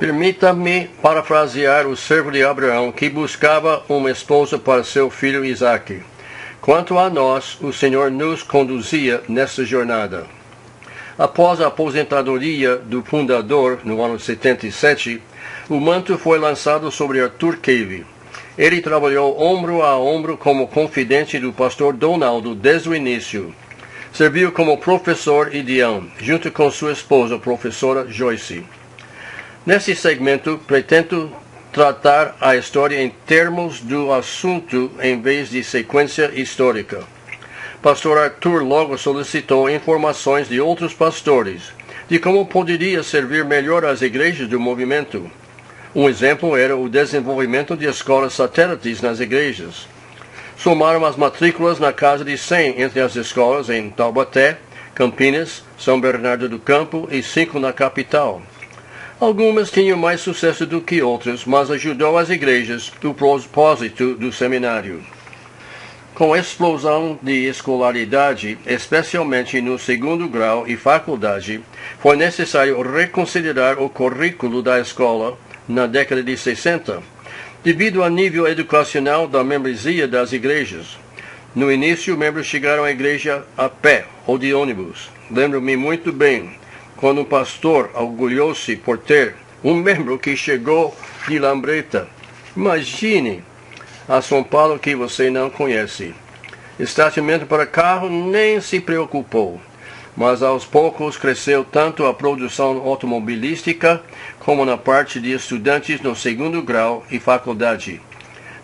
Permita-me parafrasear o servo de Abraão que buscava uma esposa para seu filho Isaque. Quanto a nós, o Senhor nos conduzia nesta jornada. Após a aposentadoria do fundador, no ano 77, o manto foi lançado sobre Arthur Cave. Ele trabalhou ombro a ombro como confidente do pastor Donaldo desde o início. Serviu como professor e deão, junto com sua esposa, professora Joyce. Nesse segmento, pretendo tratar a história em termos do assunto em vez de sequência histórica. Pastor Arthur logo solicitou informações de outros pastores, de como poderia servir melhor as igrejas do movimento. Um exemplo era o desenvolvimento de escolas satélites nas igrejas. Somaram as matrículas na casa de 100 entre as escolas em Taubaté, Campinas, São Bernardo do Campo e 5 na capital. Algumas tinham mais sucesso do que outras, mas ajudou as igrejas do propósito do seminário. Com a explosão de escolaridade, especialmente no segundo grau e faculdade, foi necessário reconsiderar o currículo da escola na década de 60, devido ao nível educacional da membresia das igrejas. No início, membros chegaram à igreja a pé ou de ônibus. Lembro-me muito bem quando um pastor orgulhou-se por ter um membro que chegou de Lambreta. Imagine a São Paulo que você não conhece. Estacionamento para carro nem se preocupou, mas aos poucos cresceu tanto a produção automobilística como na parte de estudantes no segundo grau e faculdade.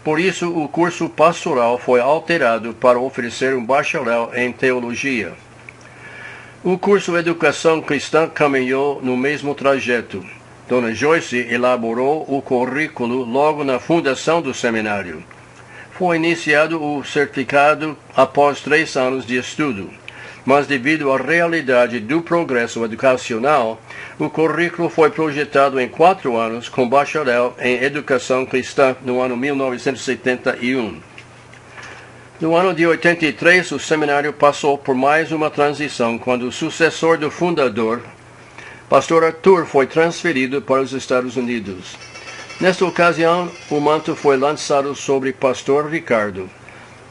Por isso, o curso pastoral foi alterado para oferecer um bacharel em teologia. O curso Educação Cristã caminhou no mesmo trajeto. Dona Joyce elaborou o currículo logo na fundação do seminário. Foi iniciado o certificado após 3 anos de estudo, mas devido à realidade do progresso educacional, o currículo foi projetado em 4 anos com bacharel em Educação Cristã no ano 1971. No ano de 83, o seminário passou por mais uma transição quando o sucessor do fundador, pastor Arthur, foi transferido para os Estados Unidos. Nesta ocasião, o manto foi lançado sobre pastor Ricardo.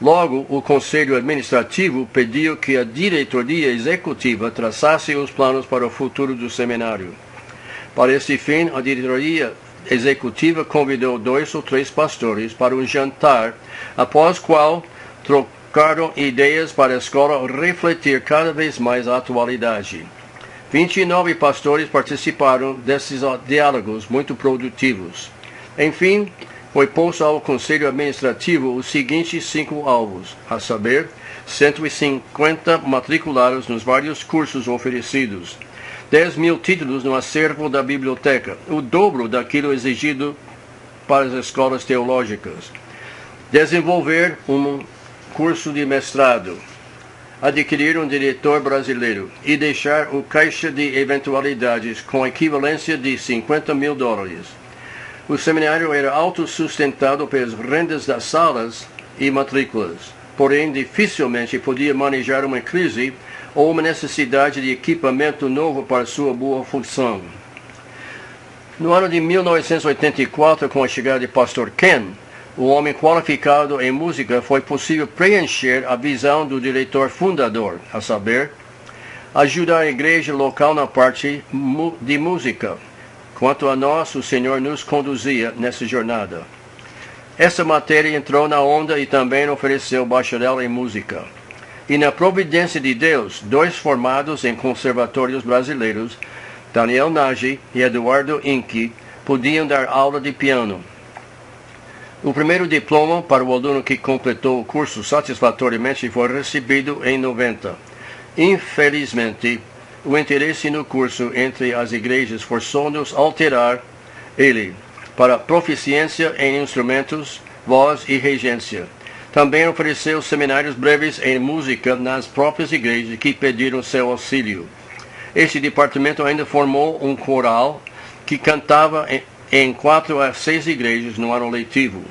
Logo, o conselho administrativo pediu que a diretoria executiva traçasse os planos para o futuro do seminário. Para este fim, a diretoria executiva convidou 2 ou 3 pastores para um jantar, após qual trocaram ideias para a escola refletir cada vez mais a atualidade. 29 pastores participaram desses diálogos muito produtivos. Enfim, foi posto ao Conselho Administrativo os seguintes 5 alvos, a saber, 150 matriculados nos vários cursos oferecidos, 10.000 títulos no acervo da biblioteca, o dobro daquilo exigido para as escolas teológicas, desenvolver um curso de mestrado, adquirir um diretor brasileiro e deixar o caixa de eventualidades com equivalência de $50.000. O seminário era autossustentado pelas rendas das salas e matrículas, porém dificilmente podia manejar uma crise ou uma necessidade de equipamento novo para sua boa função. No ano de 1984, com a chegada de pastor Ken, o homem qualificado em música, foi possível preencher a visão do diretor fundador, a saber, ajudar a igreja local na parte de música. Quanto a nós, o Senhor nos conduzia nessa jornada. Essa matéria entrou na onda e também ofereceu bacharel em música. E na providência de Deus, 2 formados em conservatórios brasileiros, Daniel Nagy e Eduardo Inque, podiam dar aula de piano. O primeiro diploma para o aluno que completou o curso satisfatoriamente foi recebido em 90. Infelizmente, o interesse no curso entre as igrejas forçou-nos a alterar ele para proficiência em instrumentos, voz e regência. Também ofereceu seminários breves em música nas próprias igrejas que pediram seu auxílio. Este departamento ainda formou um coral que cantava em 4 a 6 igrejas no ano letivo.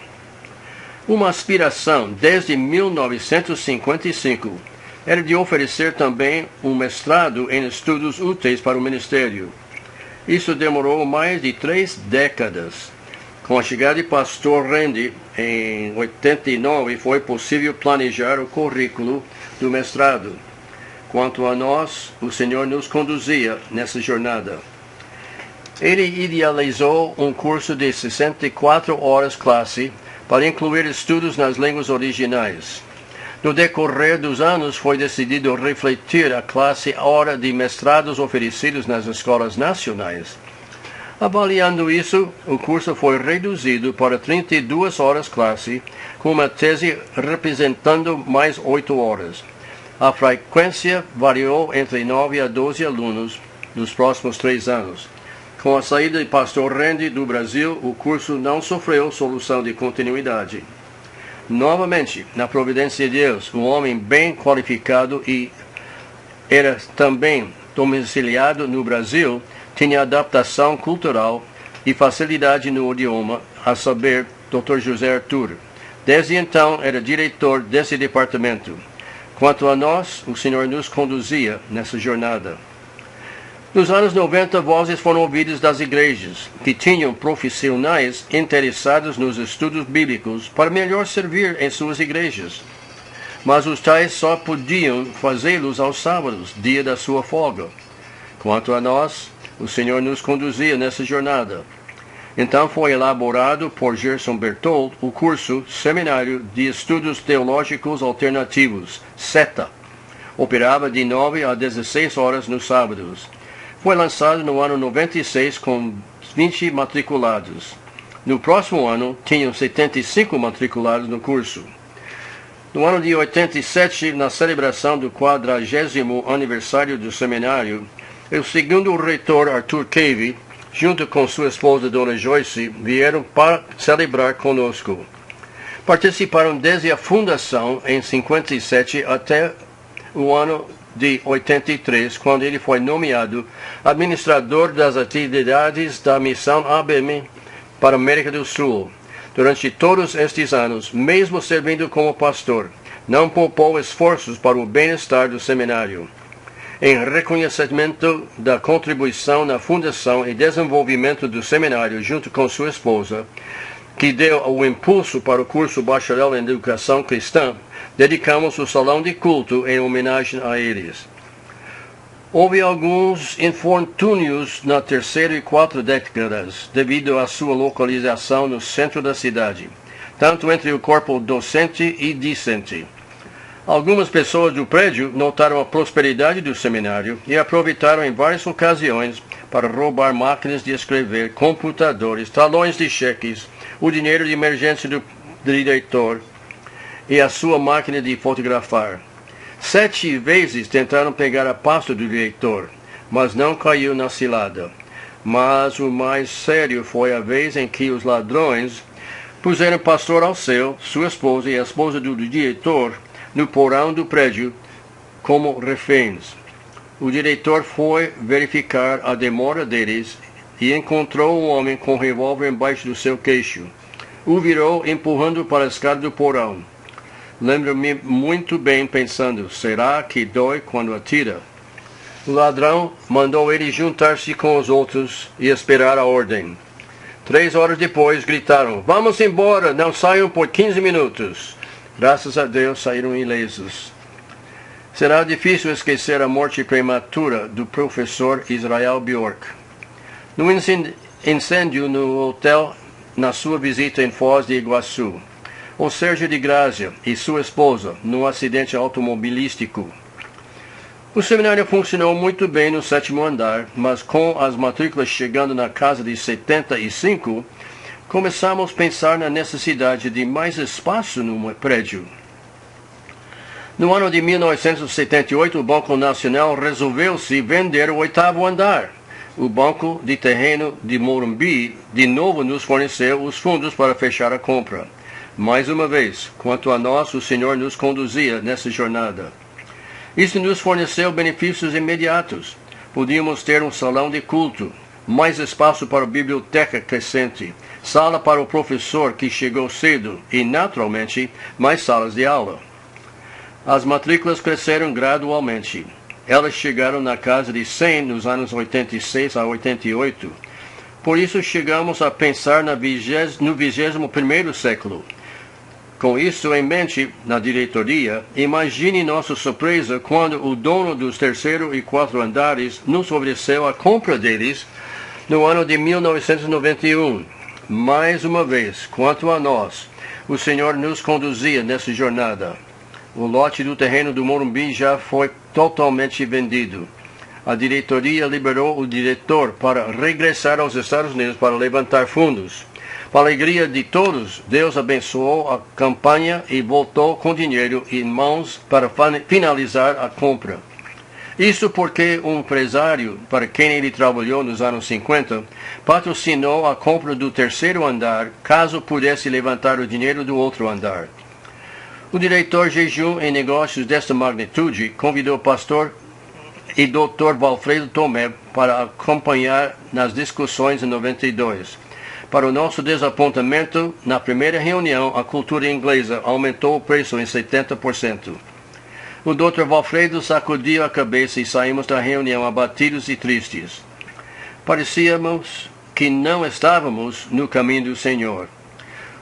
Uma aspiração desde 1955 era de oferecer também um mestrado em estudos úteis para o ministério. Isso demorou mais de 3 décadas. Com a chegada de pastor Randy, em 89, foi possível planejar o currículo do mestrado. Quanto a nós, o Senhor nos conduzia nessa jornada. Ele idealizou um curso de 64 horas classe para incluir estudos nas línguas originais. No decorrer dos anos, foi decidido refletir a classe hora de mestrados oferecidos nas escolas nacionais. Avaliando isso, o curso foi reduzido para 32 horas classe, com uma tese representando mais 8 horas. A frequência variou entre 9 a 12 alunos nos próximos 3 anos. Com a saída de pastor Randy do Brasil, o curso não sofreu solução de continuidade. Novamente, na providência de Deus, um homem bem qualificado e era também domiciliado no Brasil, tinha adaptação cultural e facilidade no idioma, a saber, Dr. José Arthur. Desde então, era diretor desse departamento. Quanto a nós, o Senhor nos conduzia nessa jornada. Nos anos 90, vozes foram ouvidas das igrejas, que tinham profissionais interessados nos estudos bíblicos para melhor servir em suas igrejas. Mas os tais só podiam fazê-los aos sábados, dia da sua folga. Quanto a nós, o Senhor nos conduzia nessa jornada. Então foi elaborado por Gerson Berthold o curso Seminário de Estudos Teológicos Alternativos, SETA. Operava de 9 a 16 horas nos sábados. Foi lançado no ano 96 com 20 matriculados. No próximo ano, tinham 75 matriculados no curso. No ano de 87, na celebração do 40º aniversário do seminário, o segundo reitor, Arthur Cave, junto com sua esposa, Dona Joyce, vieram para celebrar conosco. Participaram desde a fundação, em 57, até o ano de 83, quando ele foi nomeado administrador das atividades da missão ABM para a América do Sul. Durante todos estes anos, mesmo servindo como pastor, não poupou esforços para o bem-estar do seminário. Em reconhecimento da contribuição na fundação e desenvolvimento do seminário junto com sua esposa, que deu o impulso para o curso Bacharel em Educação Cristã, dedicamos o salão de culto em homenagem a eles. Houve alguns infortúnios na terceira e quarta décadas, devido à sua localização no centro da cidade, tanto entre o corpo docente e discente. Algumas pessoas do prédio notaram a prosperidade do seminário e aproveitaram em várias ocasiões para roubar máquinas de escrever, computadores, talões de cheques, o dinheiro de emergência do diretor e a sua máquina de fotografar. 7 vezes tentaram pegar a pasta do diretor, mas não caiu na cilada. Mas o mais sério foi a vez em que os ladrões puseram o pastor Alceu, sua esposa e a esposa do diretor no porão do prédio como reféns. O diretor foi verificar a demora deles e encontrou um homem com um revólver embaixo do seu queixo. O virou empurrando para a escada do porão. Lembro-me muito bem pensando, será que dói quando atira? O ladrão mandou ele juntar-se com os outros e esperar a ordem. 3 horas depois gritaram, vamos embora, não saiam por 15 minutos. Graças a Deus saíram ilesos. Será difícil esquecer a morte prematura do professor Israel Bjork. No incêndio no hotel, na sua visita em Foz de Iguaçu, o Sérgio de Grazia e sua esposa, num acidente automobilístico. O seminário funcionou muito bem no 7º andar, mas com as matrículas chegando na casa de 75, começamos a pensar na necessidade de mais espaço no prédio. No ano de 1978, o Banco Nacional resolveu-se vender o 8º andar. O Banco de Terreno de Morumbi, de novo, nos forneceu os fundos para fechar a compra. Mais uma vez, quanto a nós, o Senhor nos conduzia nessa jornada. Isso nos forneceu benefícios imediatos. Podíamos ter um salão de culto, mais espaço para a biblioteca crescente, sala para o professor que chegou cedo e, naturalmente, mais salas de aula. As matrículas cresceram gradualmente. Elas chegaram na casa de 100 nos anos 86 a 88. Por isso chegamos a pensar no 21º século. Com isso em mente, na diretoria, imagine nossa surpresa quando o dono dos terceiro e quarto andares nos ofereceu a compra deles no ano de 1991. Mais uma vez, quanto a nós, o Senhor nos conduzia nessa jornada. O lote do terreno do Morumbi já foi totalmente vendido. A diretoria liberou o diretor para regressar aos Estados Unidos para levantar fundos. Para a alegria de todos, Deus abençoou a campanha e voltou com dinheiro em mãos para finalizar a compra. Isso porque um empresário, para quem ele trabalhou nos anos 50, patrocinou a compra do terceiro andar, caso pudesse levantar o dinheiro do outro andar. O diretor jejum em negócios desta magnitude convidou o pastor e Dr. Valfredo Tomé para acompanhar nas discussões em 92. Para o nosso desapontamento, na primeira reunião, a cultura inglesa aumentou o preço em 70%. O Dr. Valfredo sacudiu a cabeça e saímos da reunião abatidos e tristes. Parecíamos que não estávamos no caminho do Senhor.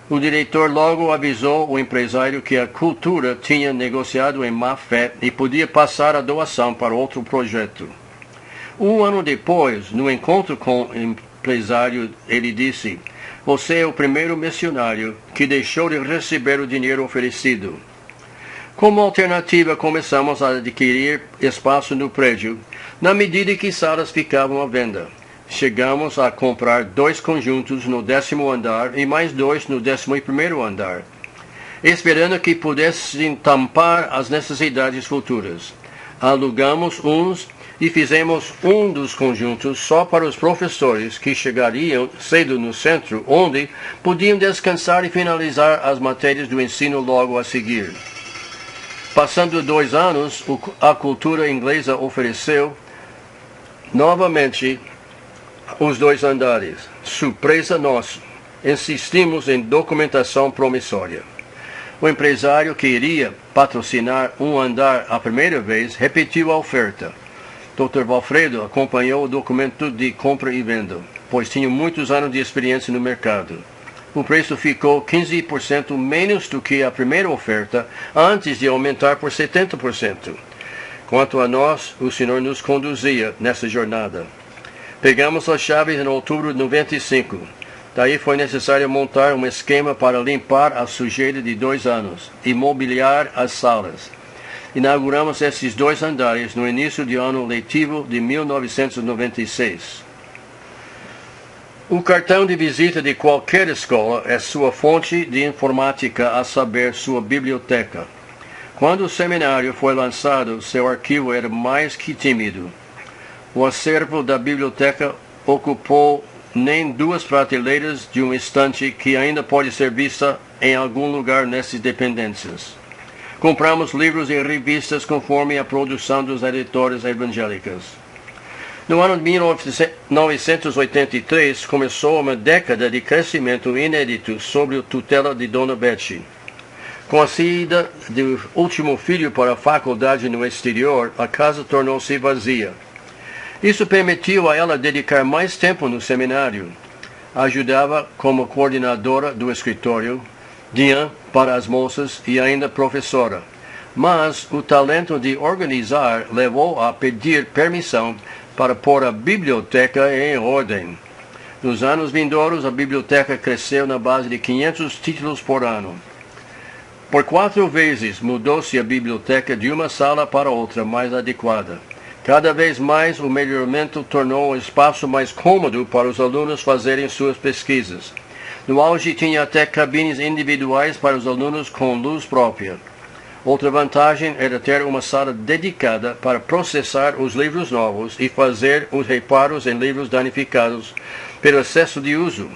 O diretor logo avisou o empresário que a cultura tinha negociado em má fé e podia passar a doação para outro projeto. Um ano depois, no encontro com o empresário, ele disse: "Você é o primeiro missionário que deixou de receber o dinheiro oferecido." Como alternativa, começamos a adquirir espaço no prédio, na medida que salas ficavam à venda. Chegamos a comprar 2 conjuntos no 10º andar e mais 2 no 11º andar, esperando que pudessem tampar as necessidades futuras. Alugamos uns e fizemos um dos conjuntos só para os professores que chegariam cedo no centro, onde podiam descansar e finalizar as matérias do ensino logo a seguir. Passando 2 anos, a cultura inglesa ofereceu novamente os 2 andares. Surpresa nossa, insistimos em documentação promissória. O empresário que iria patrocinar um andar a primeira vez repetiu a oferta. Dr. Valfredo acompanhou o documento de compra e venda, pois tinha muitos anos de experiência no mercado. O preço ficou 15% menos do que a primeira oferta, antes de aumentar por 70%. Quanto a nós, o Senhor nos conduzia nessa jornada. Pegamos as chaves em outubro de 95. Daí foi necessário montar um esquema para limpar a sujeira de 2 anos e mobiliar as salas. Inauguramos esses 2 andares no início do ano letivo de 1996. O cartão de visita de qualquer escola é sua fonte de informática, a saber, sua biblioteca. Quando o seminário foi lançado, seu arquivo era mais que tímido. O acervo da biblioteca ocupou nem 2 prateleiras de um estante que ainda pode ser vista em algum lugar nessas dependências. Compramos livros e revistas conforme a produção dos editores evangélicas. No ano de 1983, começou uma década de crescimento inédito sob a tutela de Dona Betsy. Com a saída do último filho para a faculdade no exterior, a casa tornou-se vazia. Isso permitiu a ela dedicar mais tempo no seminário. Ajudava como coordenadora do escritório, Dian para as moças e ainda professora. Mas o talento de organizar levou a pedir permissão para pôr a biblioteca em ordem. Nos anos vindouros, a biblioteca cresceu na base de 500 títulos por ano. Por 4 vezes mudou-se a biblioteca de uma sala para outra mais adequada. Cada vez mais o melhoramento tornou o espaço mais cômodo para os alunos fazerem suas pesquisas. No auge tinha até cabines individuais para os alunos com luz própria. Outra vantagem era ter uma sala dedicada para processar os livros novos e fazer os reparos em livros danificados pelo excesso de uso.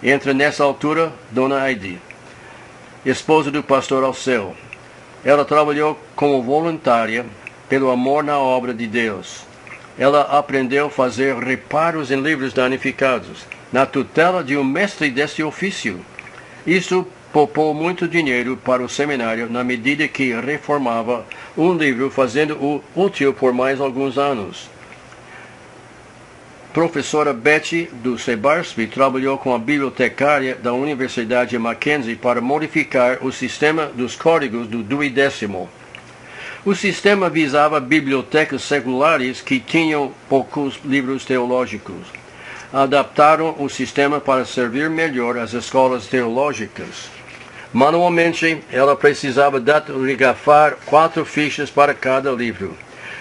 Entra nessa altura Dona Heidi, esposa do pastor Alceu. Ela trabalhou como voluntária pelo amor na obra de Deus. Ela aprendeu a fazer reparos em livros danificados, na tutela de um mestre desse ofício. Isso poupou muito dinheiro para o seminário na medida que reformava um livro, fazendo-o útil por mais alguns anos. Professora Betty do Sebarsby trabalhou com a bibliotecária da Universidade Mackenzie para modificar o sistema dos códigos do duodécimo. O sistema visava bibliotecas seculares que tinham poucos livros teológicos. Adaptaram o sistema para servir melhor às escolas teológicas. Manualmente, ela precisava datilografar 4 fichas para cada livro.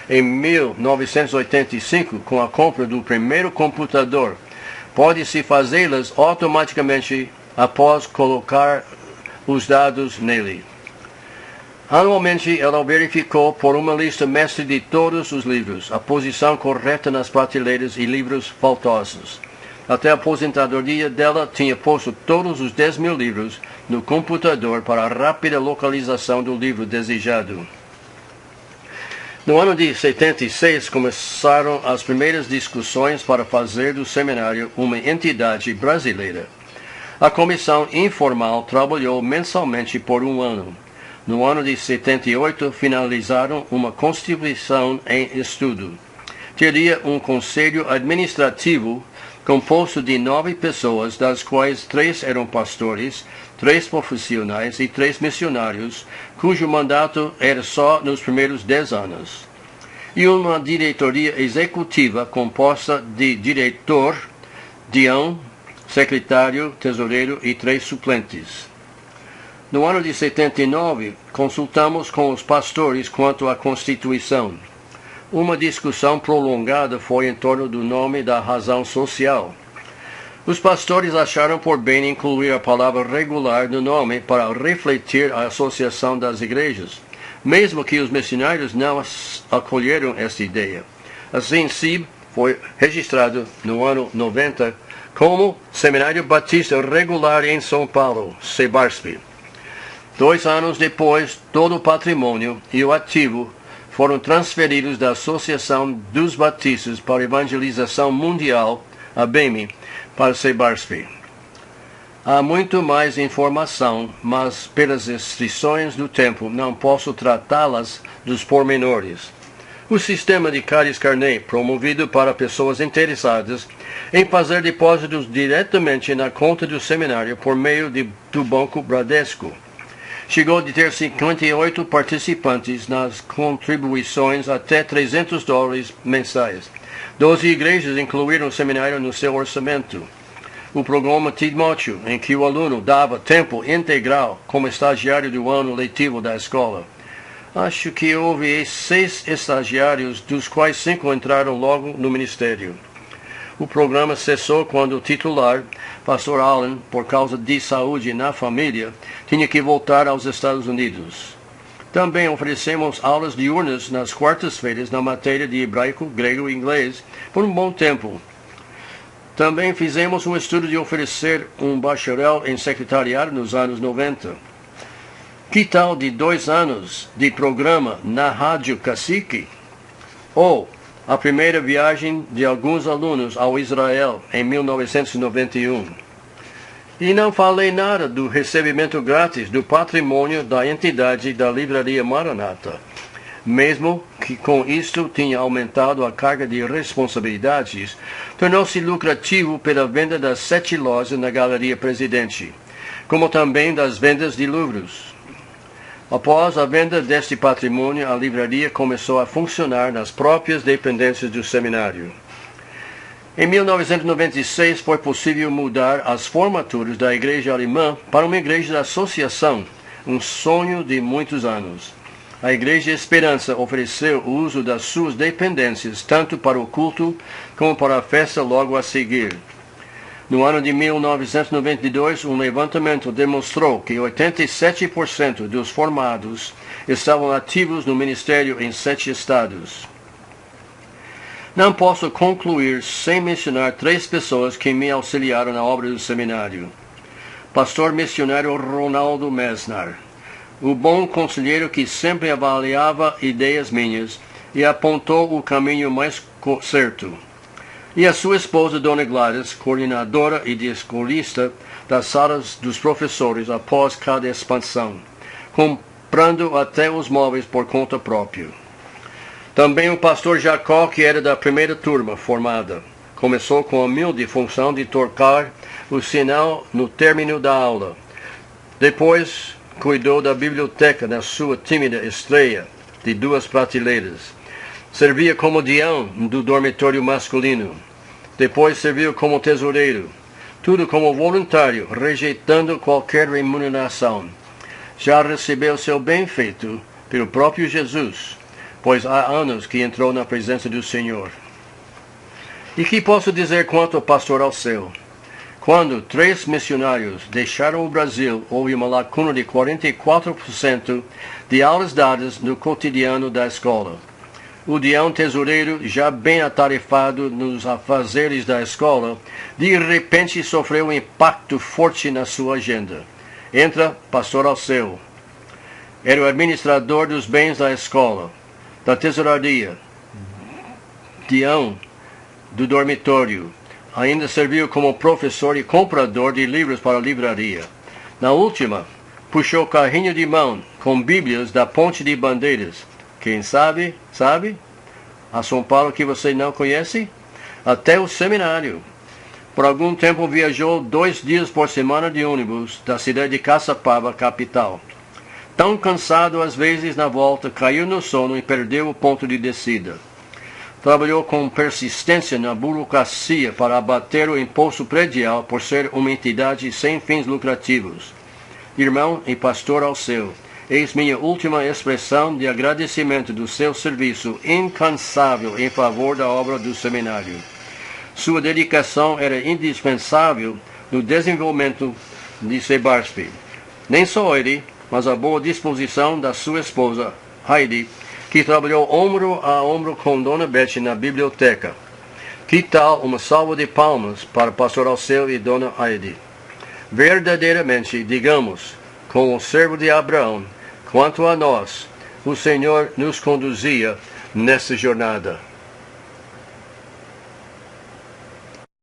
Em 1985, com a compra do primeiro computador, pode-se fazê-las automaticamente após colocar os dados nele. Anualmente, ela verificou por uma lista mestre de todos os livros, a posição correta nas prateleiras e livros faltosos. Até a aposentadoria dela, tinha posto todos os 10.000 livros no computador para a rápida localização do livro desejado. No ano de 76, começaram as primeiras discussões para fazer do seminário uma entidade brasileira. A comissão informal trabalhou mensalmente por um ano. No ano de 78, finalizaram uma constituição em estudo. Teria um conselho administrativo composto de 9 pessoas, das quais 3 eram pastores, 3 profissionais e 3 missionários, cujo mandato era só nos primeiros 10 anos. E uma diretoria executiva composta de diretor, deão, secretário, tesoureiro e 3 suplentes. No ano de 79, consultamos com os pastores quanto à Constituição. Uma discussão prolongada foi em torno do nome da razão social. Os pastores acharam por bem incluir a palavra regular no nome para refletir a associação das igrejas, mesmo que os missionários não acolheram esta ideia. Assim, SIB foi registrado no ano 90 como Seminário Batista Regular em São Paulo, Sebarsby. 2 anos depois, todo o patrimônio e o ativo foram transferidos da Associação dos Batistas para a Evangelização Mundial, a BEMI, para Sebarsby. Há muito mais informação, mas pelas restrições do tempo não posso tratá-las dos pormenores. O sistema de Cáris Carnet, promovido para pessoas interessadas em fazer depósitos diretamente na conta do seminário por meio do Banco Bradesco, chegou a ter 58 participantes nas contribuições até $300 mensais. 12 igrejas incluíram o seminário no seu orçamento. O programa Timóteo, em que o aluno dava tempo integral como estagiário do ano letivo da escola. Acho que houve 6 estagiários, dos quais 5 entraram logo no ministério. O programa cessou quando o titular, Pastor Allen, por causa de saúde na família, tinha que voltar aos Estados Unidos. Também oferecemos aulas diurnas nas quartas-feiras na matéria de hebraico, grego e inglês por um bom tempo. Também fizemos um estudo de oferecer um bacharel em secretariado nos anos 90. Que tal de 2 anos de programa na Rádio Cacique? Ou a primeira viagem de alguns alunos ao Israel em 1991. E não falei nada do recebimento grátis do patrimônio da entidade da Livraria Maranata, mesmo que com isto tinha aumentado a carga de responsabilidades, tornou-se lucrativo pela venda das 7 lojas na Galeria Presidente, como também das vendas de livros. Após a venda deste patrimônio, a livraria começou a funcionar nas próprias dependências do seminário. Em 1996, foi possível mudar as formaturas da igreja alemã para uma igreja da associação, um sonho de muitos anos. A Igreja Esperança ofereceu o uso das suas dependências tanto para o culto como para a festa logo a seguir. No ano de 1992, um levantamento demonstrou que 87% dos formados estavam ativos no ministério em 7 estados. Não posso concluir sem mencionar 3 pessoas que me auxiliaram na obra do seminário. Pastor missionário Ronaldo Mesnar, o bom conselheiro que sempre avaliava ideias minhas e apontou o caminho mais certo. E a sua esposa, Dona Gladys, coordenadora e discorista das salas dos professores após cada expansão, comprando até os móveis por conta própria. Também o pastor Jacó, que era da primeira turma formada, começou com a humilde função de tocar o sinal no término da aula. Depois, cuidou da biblioteca na sua tímida estreia de 2 prateleiras. Servia como deão do dormitório masculino. Depois serviu como tesoureiro. Tudo como voluntário, rejeitando qualquer remuneração. Já recebeu seu bem-feito pelo próprio Jesus, pois há anos que entrou na presença do Senhor. E que posso dizer quanto ao pastor Alceu? Quando 3 missionários deixaram o Brasil, houve uma lacuna de 44% de aulas dadas no cotidiano da escola. O deão tesoureiro, já bem atarefado nos afazeres da escola, de repente sofreu um impacto forte na sua agenda. Entra pastor Alceu. Era o administrador dos bens da escola, da tesouraria, deão do dormitório. Ainda serviu como professor e comprador de livros para a livraria. Na última, puxou carrinho de mão com bíblias da Ponte de Bandeiras. Quem sabe, sabe? A São Paulo que você não conhece? Até o seminário. Por algum tempo viajou 2 dias por semana de ônibus da cidade de Caçapava, capital. Tão cansado às vezes na volta, caiu no sono e perdeu o ponto de descida. Trabalhou com persistência na burocracia para abater o imposto predial por ser uma entidade sem fins lucrativos. Irmão e pastor Alceu, eis minha última expressão de agradecimento do seu serviço incansável em favor da obra do seminário. Sua dedicação era indispensável no desenvolvimento de Sebarspe. Nem só ele, mas a boa disposição da sua esposa, Heidi, que trabalhou ombro a ombro com Dona Betty na biblioteca. Que tal uma salva de palmas para o pastor Alceu e Dona Heidi? Verdadeiramente, digamos, com o servo de Abraão, quanto a nós, o Senhor nos conduzia nessa jornada.